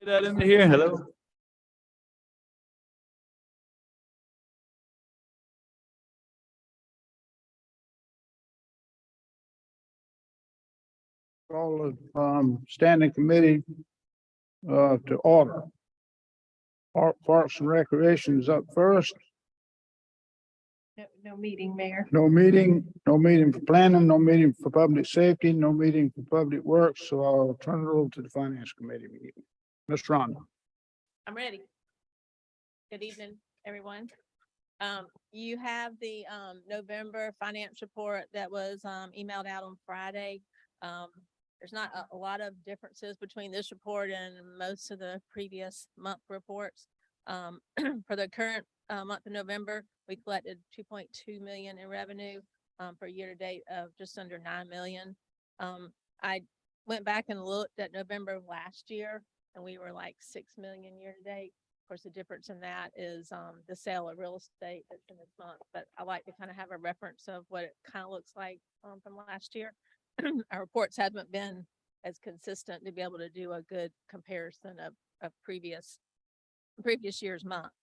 That into here, hello? Call the standing committee to order. Parks and Recreation is up first. No meeting, Mayor. No meeting for planning, no meeting for public safety, no meeting for public works. So I'll turn it over to the finance committee meeting. Ms. Rhonda. I'm ready. Good evening, everyone. You have the November finance report that was emailed out on Friday. There's not a lot of differences between this report and most of the previous month reports. For the current month of November, we collected 2.2 million in revenue for year to date of just under 9 million. I went back and looked at November of last year and we were like 6 million year to date. Of course, the difference in that is the sale of real estate that's in this month, but I like to kind of have a reference of what it kind of looks like from last year. Our reports haven't been as consistent to be able to do a good comparison of previous year's month.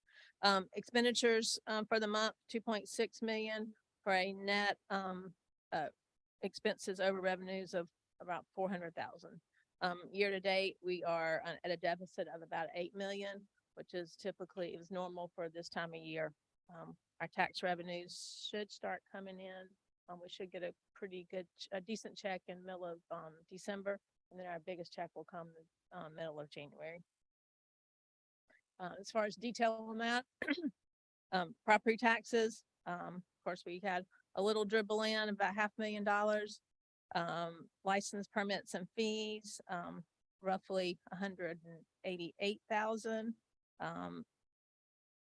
Expenditures for the month, 2.6 million for a net expenses over revenues of about 400,000. Year to date, we are at a deficit of about 8 million, which is typically, it was normal for this time of year. Our tax revenues should start coming in. We should get a decent check in the middle of December, and then our biggest check will come middle of January. As far as detail on that, property taxes, of course, we had a little dribble in about $500,000. License permits and fees, roughly 188,000. Of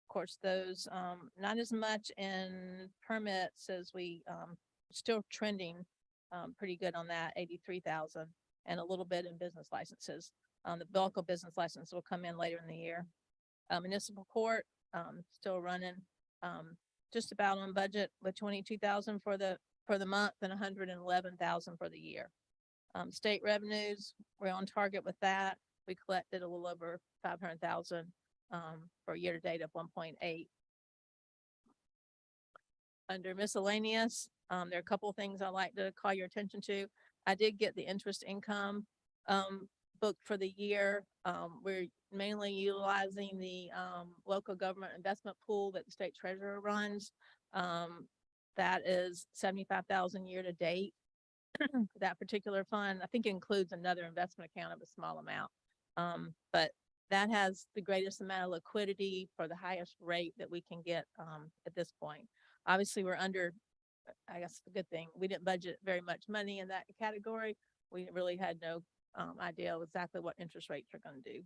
course, those not as much in permits as we still trending pretty good on that, 83,000, and a little bit in business licenses. The bulk of business license will come in later in the year. Municipal court still running just about on budget with 22,000 for the month and 111,000 for the year. State revenues, we're on target with that. We collected a little over 500,000 for a year to date of 1.8. Under miscellaneous, there are a couple of things I'd like to call your attention to. I did get the interest income booked for the year. We're mainly utilizing the local government investment pool that the state treasurer runs. That is 75,000 year to date. That particular fund, I think it includes another investment account of a small amount. But that has the greatest amount of liquidity for the highest rate that we can get at this point. Obviously, we're under, I guess the good thing, we didn't budget very much money in that category. We really had no idea exactly what interest rates are going to do.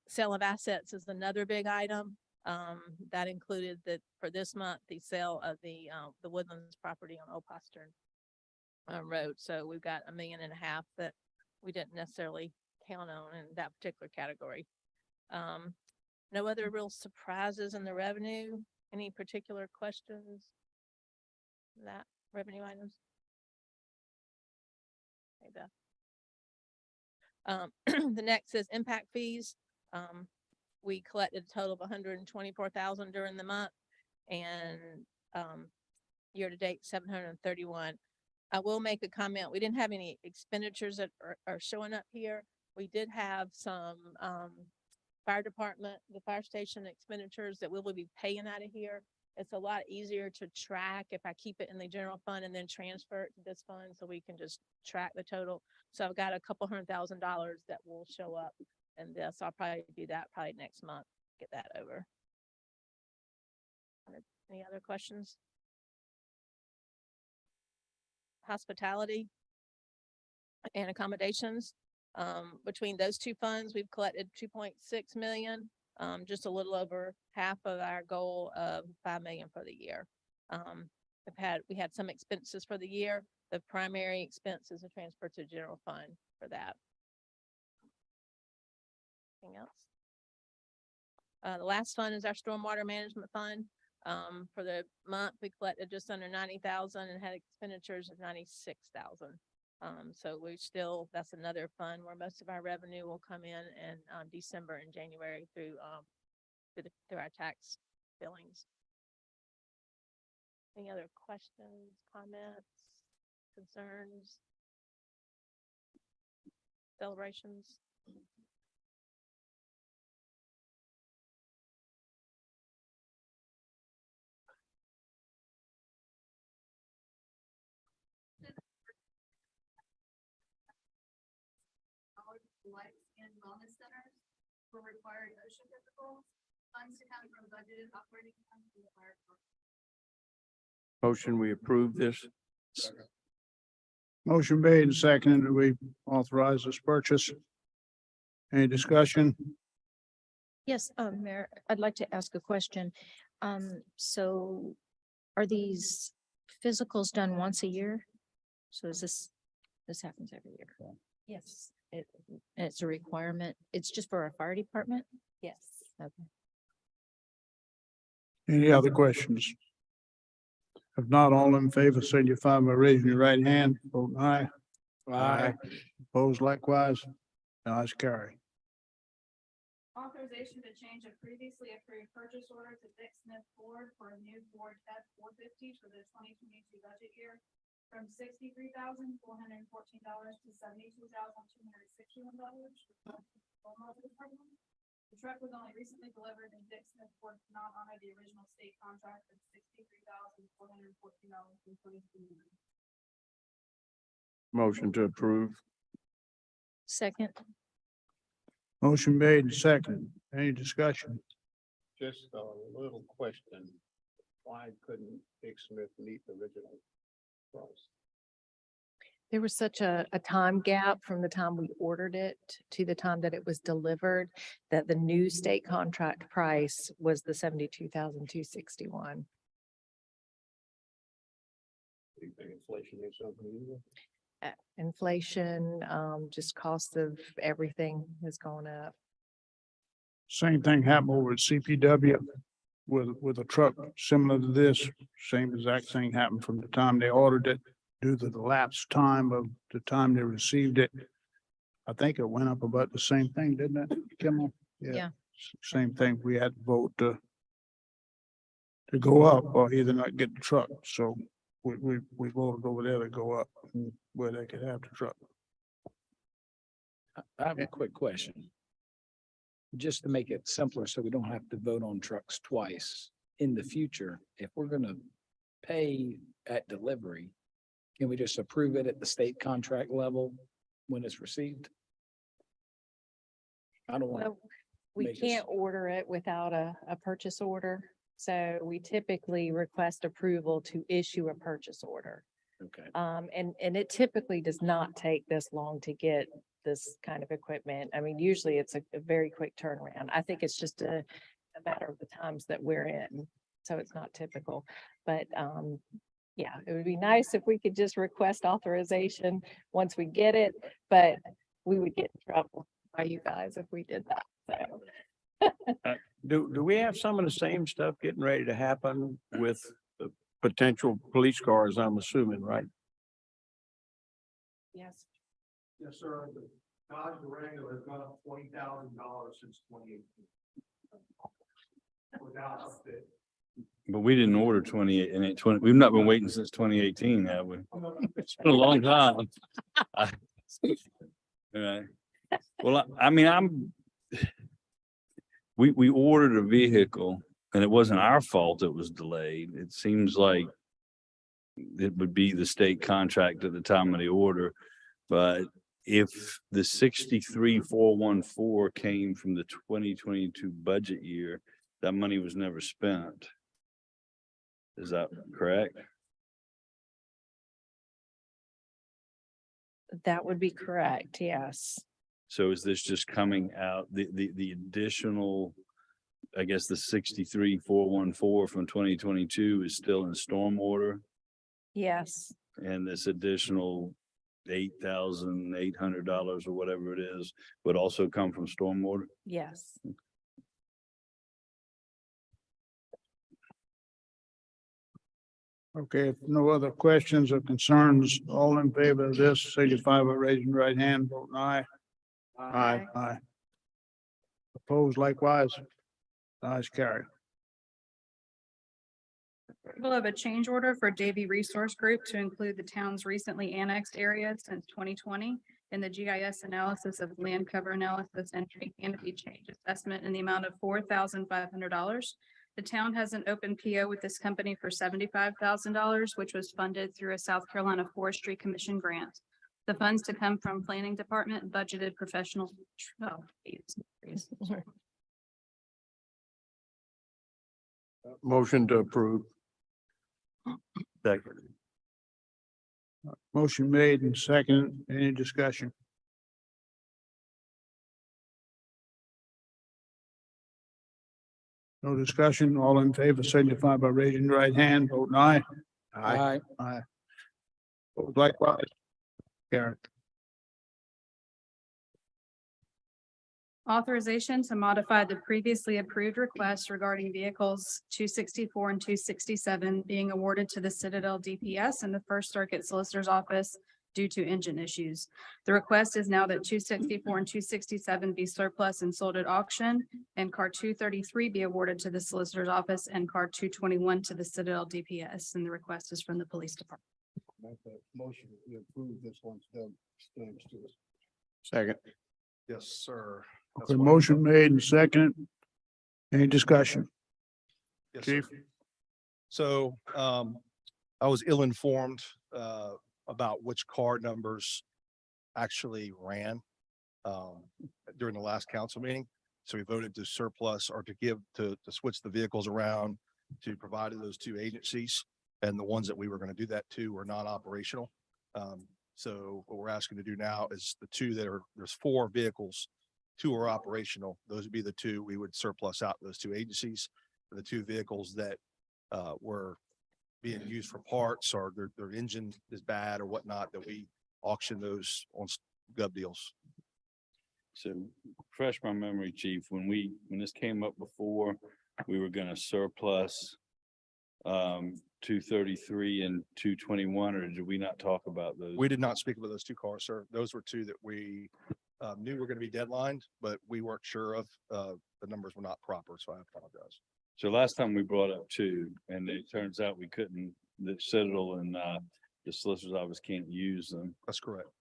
Sale of assets is another big item. That included that for this month, the sale of the Woodlands property on Old Postern Road. So we've got $1.5 million that we didn't necessarily count on in that particular category. No other real surprises in the revenue. Any particular questions? That revenue items? Okay, the next is impact fees. We collected a total of 124,000 during the month, and year to date 731. I will make a comment. We didn't have any expenditures that are showing up here. We did have some fire department, the fire station expenditures that we will be paying out of here. It's a lot easier to track if I keep it in the general fund and then transfer it to this fund so we can just track the total. So I've got a couple $100,000 that will show up in this. I'll probably do that probably next month, get that over. Any other questions? Hospitality and accommodations. Between those two funds, we've collected 2.6 million, just a little over half of our goal of 5 million for the year. We had some expenses for the year. The primary expense is a transfer to general fund for that. Anything else? The last fund is our stormwater management fund. For the month, we collected just under 90,000 and had expenditures of 96,000. So we still, that's another fund where most of our revenue will come in December and January through through our tax billings. Any other questions, comments, concerns? Celebrations? Lights and wellness centers for required OSHA physicals. Funds to come from budgeted operating funds for the fire department. Motion, we approve this. Motion made and seconded that we authorize this purchase. Any discussion? Yes, Mayor, I'd like to ask a question. So are these physicals done once a year? So is this happens every year? Yes. It's a requirement. It's just for our fire department? Yes. Okay. Any other questions? If not, all in favor, signify by raising your right hand. Vote aye. Aye. Opposed likewise. Ayes carry. Authorization to change a previously approved purchase order to Dick Smith Ford for a new Ford F-450 for the 2022 budget year from $63,414 to $72,261. The truck was only recently delivered and Dick Smith Ford did not honor the original state contract of $63,414 in 2021. Motion to approve. Second, Motion made and seconded. Any discussion? Just a little question. Why couldn't Dick Smith meet the original price? There was such a time gap from the time we ordered it to the time that it was delivered, that the new state contract price was the 72,261. Do you think inflation is something either? Inflation, just cost of everything has gone up. Same thing happened over at CPW with a truck similar to this. Same exact thing happened from the time they ordered it due to the lapse time of the time they received it. I think it went up about the same thing, didn't it, Kimmel? Yeah. Same thing. We had to vote to go up or either not get the truck. So we voted over there to go up where they could have the truck. I have a quick question. Just to make it simpler, so we don't have to vote on trucks twice in the future, if we're gonna pay at delivery, can we just approve it at the state contract level when it's received? I don't want, Well, we make us- can't order it without a purchase order. So we typically request approval to issue a purchase order. okay, And it typically does not take this long to get this kind of equipment. I mean, usually it's a very quick turnaround. I think it's just a matter of the times that we're in. So it's not typical, but, yeah, it would be nice if we could just request authorization once we get it, but we would get in trouble by you guys if we did that. So. Do we have some of the same stuff getting ready to happen with the potential police cars, I'm assuming, right? Yes. Yes, sir. The Dodge Durango has gone up $20,000 since 2018. Without upfit. But we didn't order 28 and 20, we've not been waiting since 2018, have we? It's been a long time. Right. Well, I mean, we ordered a vehicle and it wasn't our fault it was delayed. It seems like it would be the state contract at the time of the order. But if the 63,414 came from the 2022 budget year, that money was never spent. Is that correct? That would be correct, yes. So is this just coming out, the additional, I guess the 63,414 from 2022 is still in stormwater? Yes, And this additional $8,800 or whatever it is would also come from stormwater? yes. Okay, if no other questions or concerns, all in favor of this, signify by raising your right hand, voting aye. Aye. Aye. Opposed likewise. Ayes carry. Approval of a change order for Davy Resource Group to include the town's recently annexed areas since 2020 in the GIS analysis of land cover analysis and tree canopy change assessment in the amount of $4,500. The town has an open PO with this company for $75,000, which was funded through a South Carolina Forestry Commission grant. The funds to come from Planning Department budgeted professional. Motion to approve. Second. Motion made and second. Any discussion? No discussion. All in favor, signify by raising your right hand, voting aye. Aye. Aye. Opposed likewise. Carry. Authorization to modify the previously approved request regarding vehicles 264 and 267 being awarded to the Citadel DPS and the First Circuit Solicitor's Office due to engine issues. The request is now that 264 and 267 be surplus and sold at auction, and car 233 be awarded to the Solicitor's Office and car 221 to the Citadel DPS. And the request is from the Police Department. Make a motion to approve this one's done. Second. Yes, sir. Okay, motion made and second. Any discussion? Yes, sir. Chief? So, I was ill-informed, about which car numbers actually ran, during the last council meeting. So we voted to surplus or to switch the vehicles around to provide to those two agencies. And the ones that we were going to do that to were non-operational. So what we're asking to do now is the two there's 4 vehicles, 2 are operational. Those would be the 2 we would surplus out to those 2 agencies. The 2 vehicles that were being used for parts or their engine is bad or whatnot, that we auction those on gov deals. So refresh my memory, chief, when this came up before, we were gonna surplus 233 and 221, or did we not talk about those? We did not speak about those 2 cars, sir. Those were 2 that we knew were going to be deadlined, but we weren't sure of. The numbers were not proper, so I apologize. So last time we brought up 2, and it turns out we couldn't, the Citadel and the Solicitor's Office can't use them. That's correct.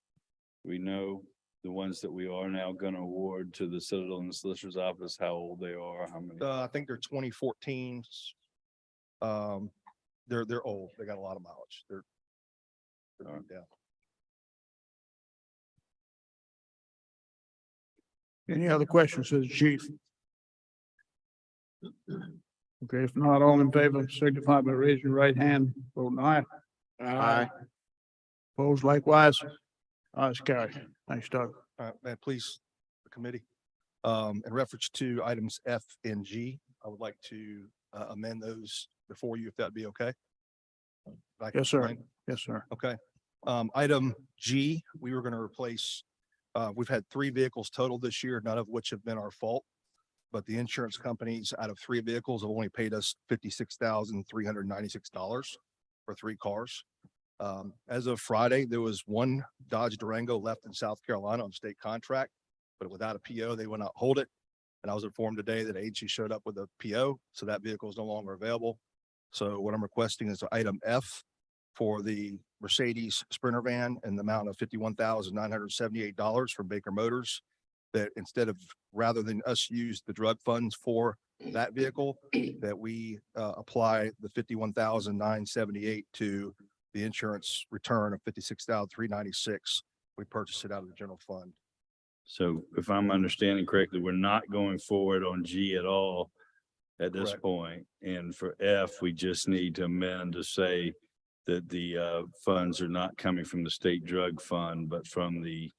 We know the ones that we are now gonna award to the Citadel and the Solicitor's Office, how old they are, how many. I think they're 2014s. They're old. They got a lot of mileage. They're yeah. Any other questions to the chief? Okay, if not, all in favor, signify by raising your right hand, voting aye. Aye. Opposed likewise. Ayes carry. Thanks, Doug. All right, man, please, the committee. In reference to items F and G, I would like to amend those before you, if that'd be okay. If I can Yes, sir. explain. Yes, sir. Okay. Item G, we were going to replace, we've had 3 vehicles total this year, none of which have been our fault. But the insurance companies out of 3 vehicles have only paid us $56,396 for 3 cars. As of Friday, there was 1 Dodge Durango left in South Carolina on state contract, but without a PO, they would not hold it. And I was informed today that agency showed up with a PO, so that vehicle is no longer available. So what I'm requesting is item F for the Mercedes Sprinter van in the amount of $51,978 from Baker Motors. That rather than us use the drug funds for that vehicle, that we apply the $51,978 to the insurance return of $56,396. We purchased it out of the general fund. So if I'm understanding correctly, we're not going forward on G at all at this Correct. point. And for F, we just need to amend to say that the funds are not coming from the state drug fund, but from the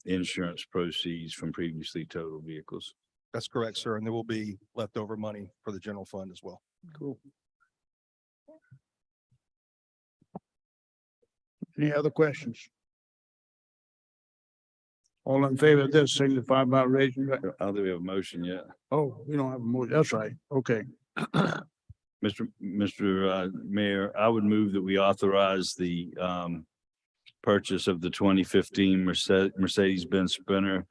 insurance proceeds from previously totaled vehicles. That's correct, sir. And there will be leftover money for the general fund as well. Cool. Any other questions? All in favor of this, signify by raising your. I don't think we have a motion yet. Oh, we don't have a motion. That's right. Okay. Mr. Mayor, I would move that we authorize the purchase of the 2015 Mercedes-Benz Sprinter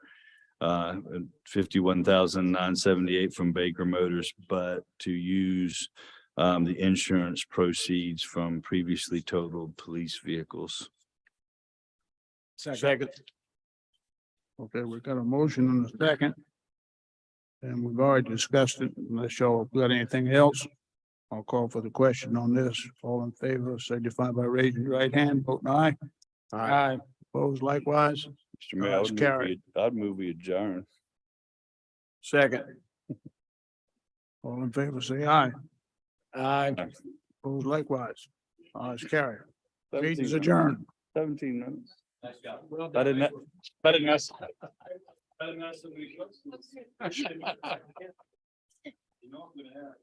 51,978 from Baker Motors, but to use the insurance proceeds from previously totaled police vehicles. Second. Okay, we've got a motion and a second. And we've already discussed it. Unless y'all got anything else, I'll call for the question on this. All in favor, signify by raising your right hand, voting aye. Aye. Opposed likewise. Mr. Mayor, That's carried. I'd move we adjourn. Second. All in favor, say aye. Aye. Opposed likewise. It's carried. Meeting's 17 adjourned. 17 minutes. Better than, better than us. You know I'm gonna have.